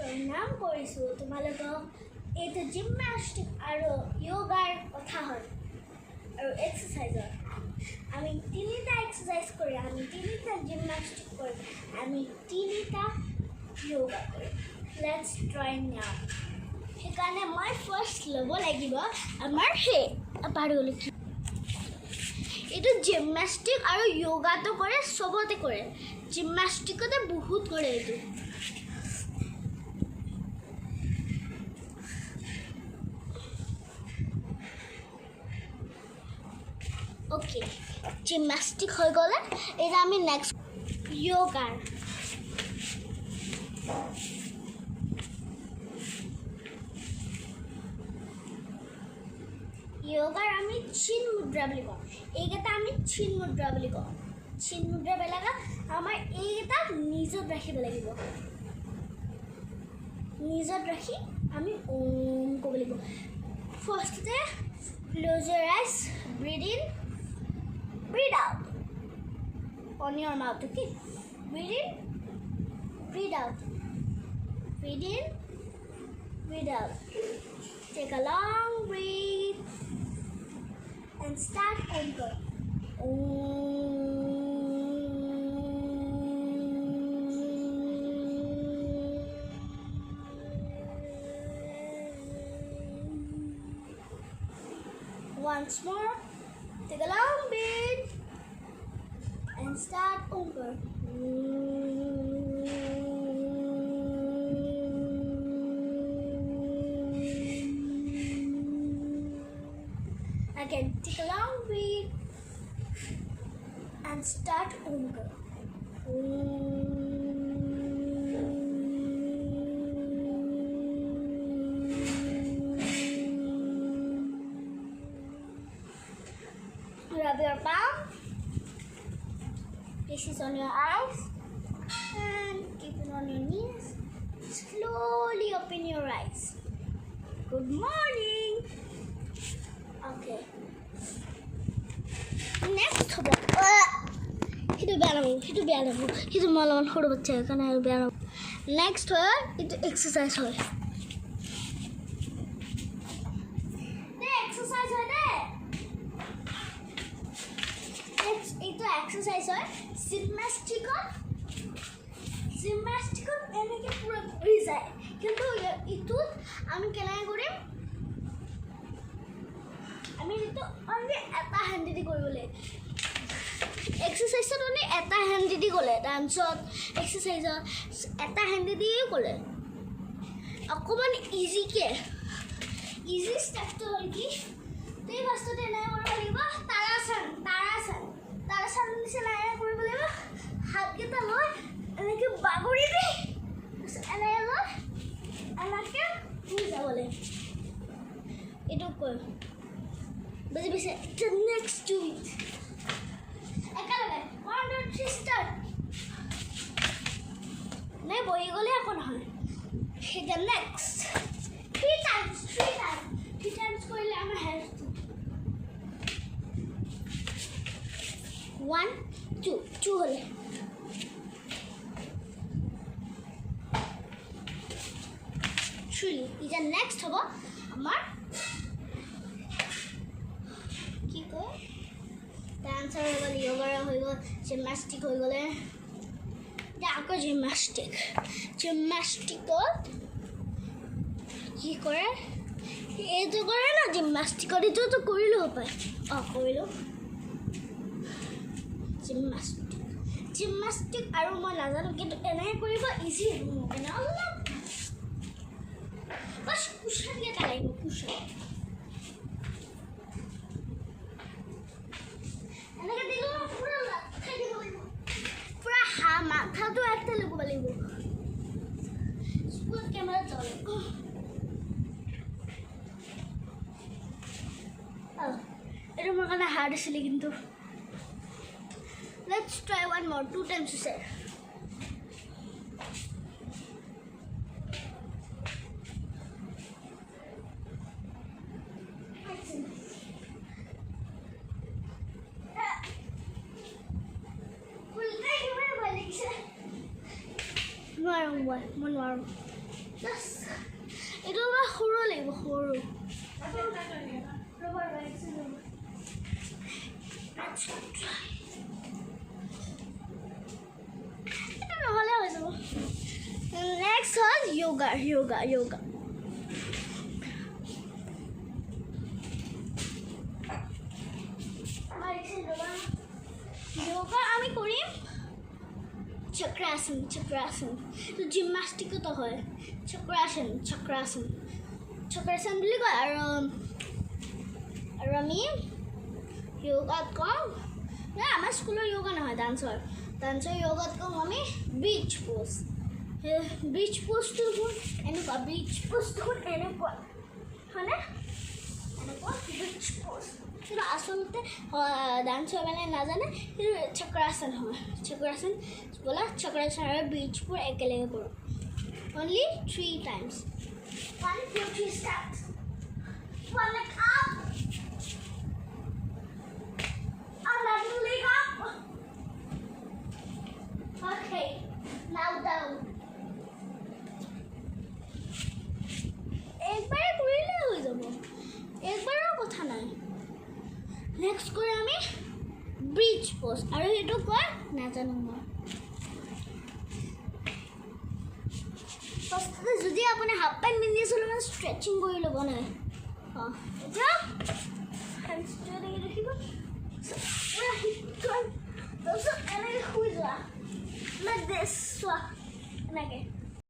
নাম কৰিছোঁ তোমালোকক এইটো জিমনাষ্টিক আৰু য়োগাৰ কথা হয় আৰু এক্সাৰচাইজৰ আমি তিনিটা এক্সাৰচাইজ কৰি আমি তিনিটা জিমনাষ্টিক কৰিম আমি তিনিটা য়োগা কৰিম লেটছ ট্ৰাই নাও সেইকাৰণে মই ফাৰ্ষ্ট ল'ব লাগিব আমাৰ পাহৰি গ'লোঁ এইটো জিমনাষ্টিক আৰু য়োগাটো কৰে চবতে কৰে জিমনাষ্টিকতে বহুত কৰে এইটো ओके जिमनास्टिक हो गले এটা আমি নেক্সট যোগাৰ আমি চিন মুদ্ৰা বুলি কওঁ এইকেইটা আমি চিন মুদ্ৰা বুলি কওঁ চিন মুদ্ৰা বেলাগা আমাৰ এইকেইটা নিজত ৰাখিব লাগিব নিজত ৰাখি আমি ওম ক'ব লাগিব ফাৰ্ষ্টতে close your eyes breathe in breathe out on your mouth, okay? Breathe in, breathe out. Breathe in, breathe out. Take a long breath and start over. Once more. Take a long breath and start over. Again, take a long breath and start over. Rub your palm. This is on your eyes. And keep it on your knees. Slowly open your eyes. Good morning. Okay. Next, next it exercise hoy. Exercise hoy de. It's exercise hoy. Gymnastic এনেকে পুরো ঘুরে যায় কিন্তু ইতুত আমি কেনেকৈ কৰিম আমি এইটো অনলি এটা হেণ্ডি দি কৰিবলৈ এক্সাৰচাইজত অনলি এটা হেণ্ডি দি গ'লে ডান্সত এক্সাৰচাইজত এটা হেণ্ডি দিয়ে গ'লে অকণমান ইজিকৈ ইজি ষ্টেপটো হ'ল কি এই বস্তুটো এনেকৈ কৰিব লাগিব তাৰাসন নিচিনা এনেকৈ কৰিব লাগিব হাতকেইটা লৈ এনেকৈ বাগৰিবি এনেকৈ লৈ এনেকৈ শুই যাব লাগিব এইটো কৰিম বুজি পাইছে নেক্সট টু উইক একেলগে 1 2 3 ষ্টাৰ্ট নাই বহি গ'লে একো নহয় এতিয়া নেক্সট 3 টাইমছ কৰিলে আমাৰ হেল্থটো 1 2 হ'লে এতিয়া নেক্সট হ'ব আমাৰ কি কয় ডান্সাৰ হৈ গ'ল য়োগাৰ হৈ গ'ল জিমনাষ্টিক হৈ গ'লে এতিয়া আকৌ জিমনাষ্টিকত কি কৰে এইটো কৰে না জিমনাষ্টিকত এইটোতো কৰিলোঁ হপায় কৰিলোঁ জিমনাষ্টিক আৰু মই নাজানো কিন্তু এনেকৈ কৰিব ইজি হ'ব মোৰ কাৰণে অলপ बस कुशन के करेंगे कुशन এনেকে দিলো পুরা খাই দিব পুরা মাথা তো একটা লাগব লাগিব স্কুল ক্যামেরা চলে এটা মোৰ কাৰণে হাৰ্ড আছিলে কিন্তু লেটস ট্ৰাই ওয়ান মোৰ 2 টাইমস টু সে নোৱাৰোঁ জাষ্ট এইটো অলপ সৰু লাগিব সৰু এটা নহ'লে হৈ যাব নেক্সট হ'ল য়োগা য়োগা য়োগা য়োগা আমি কৰিম চক্ৰাসন চক্ৰাসন তো জিমনাষ্টিকতো হয় চক্ৰাসন চক্ৰাসন চক্ৰাসন বুলি কয় আৰু আমি য়োগাত কওঁ না আমাৰ স্কুলৰ য়োগা নহয় ডান্সৰ য়োগাত কওঁ আমি ব্ৰিজ পোজ ব্ৰিজ পোজটো হ'ল এনেকুৱা ব্ৰিজ পোজটো হ'ল এনেকুৱা হয়নে এনেকুৱা ব্ৰিজ পোজ কিন্তু আচলতে ডান্সৰ মানে নাজানে কিন্তু চক্ৰাসন হয় চক্ৰাসন বোলা চক্ৰাসন আৰু ব্ৰিজবোৰ একেলগে কৰোঁ only 3 times 1 2 3 start one leg up another leg up okay now down একবাৰে কৰিলে হৈ যাব একবাৰৰ কথা নাই নেক্সট কৰি আমি ব্ৰিজ পোজ আৰু এইটো কয় নাজানো মই ফাৰ্ষ্টতে যদি আপুনি হাফ পেণ্ট পিন্ধি আছোঁ অলপমান ষ্ট্ৰেচিং কৰি ল'ব নাই অঁ এতিয়া হেমষ্ট্ৰিং ৰাখিব পুৰা হিট তাৰপিছত এনেকৈ শুই যোৱা লাইক দিছ চোৱা এনেকৈ